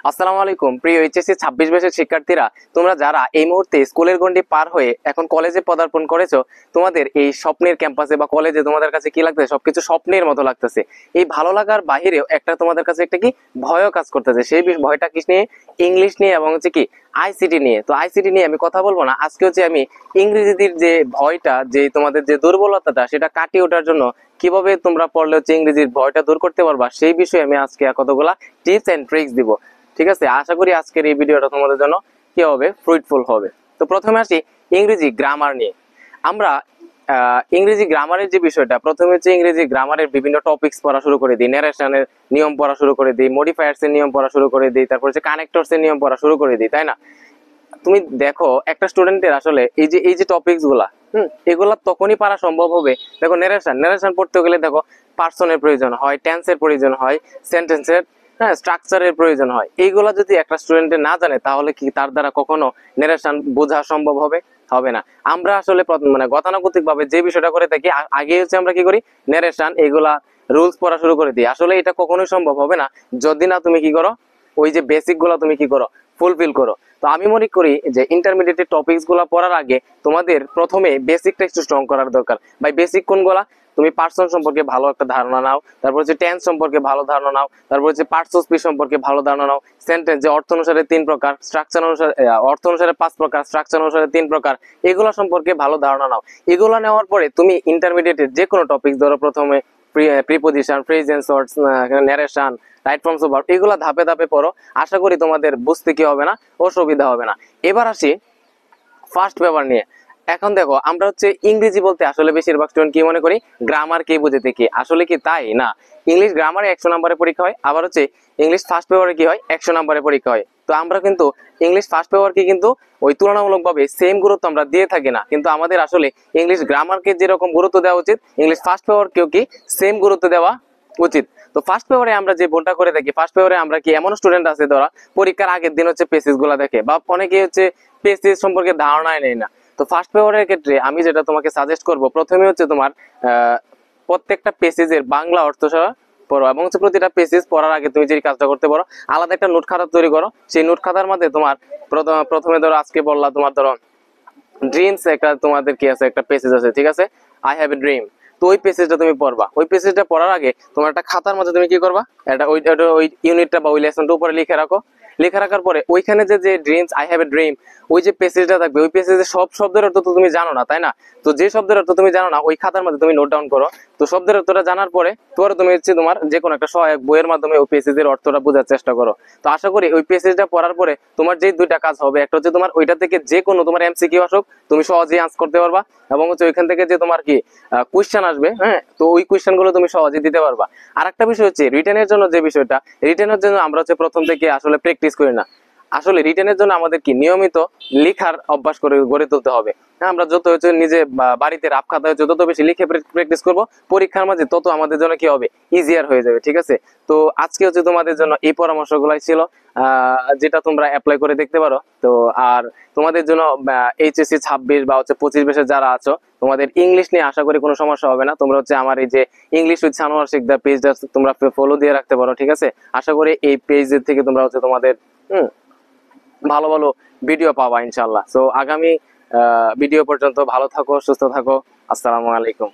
আসসালামু আলাইকুম প্রিয় এইচএসসি 26 বছরের শিক্ষার্থীরা, তোমরা যারা এই মুহূর্তে স্কুলের গণ্ডি পার হয়ে এখন কলেজে পদার্পণ করেছো, তোমাদের এই স্বপ্নের ক্যাম্পাসে বা কলেজে তোমাদের কাছে কি লাগতেছে? সবকিছু স্বপ্নের মতো লাগতেছে। এই ভালো লাগার বাহিরেও একটা তোমাদের কাছে একটা কি ভয়ও কাজ করতেছে। সেই ভয়টা কিস নিয়ে? ইংলিশ নিয়ে এবং হচ্ছে কি আইসিটি নিয়ে। তো আইসিটি নিয়ে আমি কথা বলবো না আজকে, হচ্ছে আমি ইংরেজির যে ভয়টা, যে তোমাদের যে দুর্বলতাটা, সেটা কাটিয়ে ওঠার জন্য কিভাবে তোমরা পড়লে হচ্ছে ইংরেজির ভয়টা দূর করতে পারবা, সেই বিষয়ে আমি আজকে কতগুলা টিপস এন্ড ট্রিক্স দিব। ঠিক আছে, আশা করি আজকের এই ভিডিওটা তোমাদের জন্য কি হবে, ফ্রুটফুল হবে। তো প্রথমে আসি ইংরেজি গ্রামার নিয়ে। আমরা ইংরেজি গ্রামারের যে বিষয়টা, প্রথমে হচ্ছে ইংরেজি গ্রামারের বিভিন্ন টপিকস পড়া শুরু করে দিই, ন্যারেশনের নিয়ম পড়া শুরু করে দিই, মডিফায়ার্স এর নিয়ম পড়া শুরু করে দিই, তারপর হচ্ছে কানেক্টরস এর নিয়ম পড়া শুরু করে দিই, তাই না? তুমি দেখো একটা স্টুডেন্টের আসলে এই যে টপিকস গুলা এগুলা তখনই পারা সম্ভব হবে। দেখো ন্যারেশন পড়তে গেলে দেখো পার্সনের প্রয়োজন হয়, টেন্সের প্রয়োজন হয়, সেন্টেন্সের স্ট্রাকচারের প্রয়োজন হয়। এইগুলা যদি একটা স্টুডেন্টের না জানে, তাহলে কি তার দ্বারা কখনো ন্যারেশন বোঝা সম্ভব হবে? হবে না। আমরা আসলে মানে গতানুগতিক ভাবে যে বিষয়টা করে থাকি, আগে হচ্ছে আমরা কি করি, ন্যারেশন এগুলা রুলস পড়া শুরু করে দিই। আসলে এটা কখনোই সম্ভব হবে না যদি না তুমি কি করো, ওই যে বেসিক গুলা তুমি কি করো, ফুলফিল করো। তো আমি মনে করি যে ইন্টারমিডিয়েট টপিকস গুলা পড়ার আগে তোমাদের প্রথমে বেসিকটা একটু স্ট্রং করার দরকার। ভাই বেসিক কোনগুলা? তুমি পার্সন সম্পর্কে ভালো একটা ধারণা নাও, তারপর হচ্ছে টেন্স সম্পর্কে ভালো ধারণা নাও, তারপর হচ্ছে পার্টস অফ স্পিচ সম্পর্কে ভালো ধারণা নাও, সেন্টেন্স যে অর্থ অনুসারে 3 প্রকার, স্ট্রাকচার অনুসারে অর্থ অনুসারে 5 প্রকার, স্ট্রাকচার অনুসারে 3 প্রকার, এগুলো সম্পর্কে ভালো ধারণা নাও। এগুলো নেওয়ার পরে তুমি ইন্টারমিডিয়েটের যে কোনো টপিকস ধরো, প্রথমে preposition, phrases, narration, right forms of verb, এগুলো ধাপে ধাপে পড়ো। আশা করি তোমাদের বুঝতে কি হবে না, অসুবিধা হবে না। এবার আসি ফার্স্ট পেপার নিয়ে। এখন দেখো, আমরা হচ্ছে ইংরেজি বলতে আসলে বেশিরভাগ স্টুডেন্ট কি মনে করি, গ্রামার কে বুঝে দেখি। আসলে কি তাই না? ইংলিশ গ্রামারে 100 নম্বরের পরীক্ষা হয়, আবার হচ্ছে ইংলিশ ফার্স্ট পেপারে কি হয়, 100 নম্বরের পরীক্ষা হয়। তো আমরা কিন্তু ইংলিশ ফার্স্ট পেপারকে কিন্তু ওই তুলনামূলকভাবে সেম গুরুত্ব আমরা দিয়ে থাকি না। কিন্তু আমাদের আসলে ইংলিশ গ্রামারকে যেরকম গুরুত্ব দেওয়া উচিত, ইংলিশ ফার্স্ট পেপারকেও কি সেম গুরুত্ব দেওয়া উচিত। তো ফার্স্ট পেপারে আমরা যে ভুলটা করে থাকি, ফার্স্ট পেপারে আমরা কি, এমন স্টুডেন্ট আছে ধরা পরীক্ষার আগের দিন হচ্ছে পেসেজ গুলা দেখে, বা অনেকে হচ্ছে পেসেজ সম্পর্কে ধারণাই নেই না। তো ফার্স্ট পেপারের ক্ষেত্রে আমি যেটা তোমাকে সাজেস্ট করব, প্রথমে হচ্ছে তোমার প্রত্যেকটা পেসেজের বাংলা অর্থ সহ পড়ো, এবং হচ্ছে প্রতিটা পেসেজ পড়ার আগে তুমি যে কাজটা করতে পারো, আলাদা একটা নোট খাতা তৈরি করো। সেই নোট খাতার মধ্যে তোমার প্রথমে ধরো, আজকে বললা তোমার ধরো ড্রিমস, একটা তোমাদের কি আছে, একটা পেসেজ আছে, ঠিক আছে, আই হ্যাভ এ ড্রিম। তো ওই পেসেজটা তুমি পড়বা। ওই পেসেজটা পড়ার আগে তোমার একটা খাতার মধ্যে তুমি কি করবা, এটা ওই ইউনিটটা বা ওই লেসনটা উপরে লিখে রাখো। লিখে রাখার পরে ওইখানে যে dreams, I have a dream, ওই যে পেসেজটা থাকবে, ওই পেসেজে সব শব্দের অর্থ তো তুমি জানো না, তাই না? তো যে শব্দের অর্থ তুমি জানো না, ওই খাতার মধ্যে তুমি নোট ডাউন করো। তো শব্দের অর্থটা জানার পরে তুমি হচ্ছে তোমার যে কোনো একটা সহায়ক বইয়ের মাধ্যমে ওই পেসেজের অর্থটা বোঝার চেষ্টা করো। তো আশা করি ওই পেসেজটা পড়ার পরে তোমার যে দুইটা কাজ হবে, একটা হচ্ছে তোমার ওইটা থেকে যে কোনো তোমার এমসিকিউ আসুক তুমি সহজেই আনসার করতে পারবা, এবং হচ্ছে ওইখান থেকে যে তোমার কি কোয়েশ্চেন আসবে, হ্যাঁ, তো ওই কোয়েশ্চেন গুলো তুমি সহজেই দিতে পারবা। আর একটা বিষয় হচ্ছে রিটেনের জন্য, যে বিষয়টা রিটেনের জন্য আমরা হচ্ছে প্রথম থেকে আসলে প্র্যাকটিস করি না। আসলে রিটেনের জন্য আমাদের কি নিয়মিত লেখার অভ্যাস করে গড়ে তুলতে হবে। আমরা যত হচ্ছে নিজে বাড়িতে রাফ খাতা হচ্ছে যত বেশি লিখে প্র্যাকটিস করব, পরীক্ষার মাঝে তত আমাদের জন্য কি হবে, ইজিয়ার হয়ে যাবে। ঠিক আছে, তো আজকে হচ্ছে তোমাদের জন্য এই পরামর্শগুলাই ছিল, যেটা তোমরা অ্যাপ্লাই করে দেখতে পারো। তো আর তোমাদের জন্য এইচএসসি 26 বা হচ্ছে 25 বছর যারা আছো, তোমাদের ইংলিশ নিয়ে আশা করি কোনো সমস্যা হবে না। তোমরা হচ্ছে আমার এই যে ইংলিশ উইথ সানোয়ার শিকদার পেজটা তোমরা ফলো দিয়ে রাখতে পারো। ঠিক আছে, আশা করি এই পেজের থেকে তোমরা হচ্ছে তোমাদের ভালো ভালো ভিডিও পাবা ইনশাল্লাহ। তো আগামী ভিডিও পর্যন্ত ভালো থাকো, সুস্থ থাকো। আসসালামু আলাইকুম।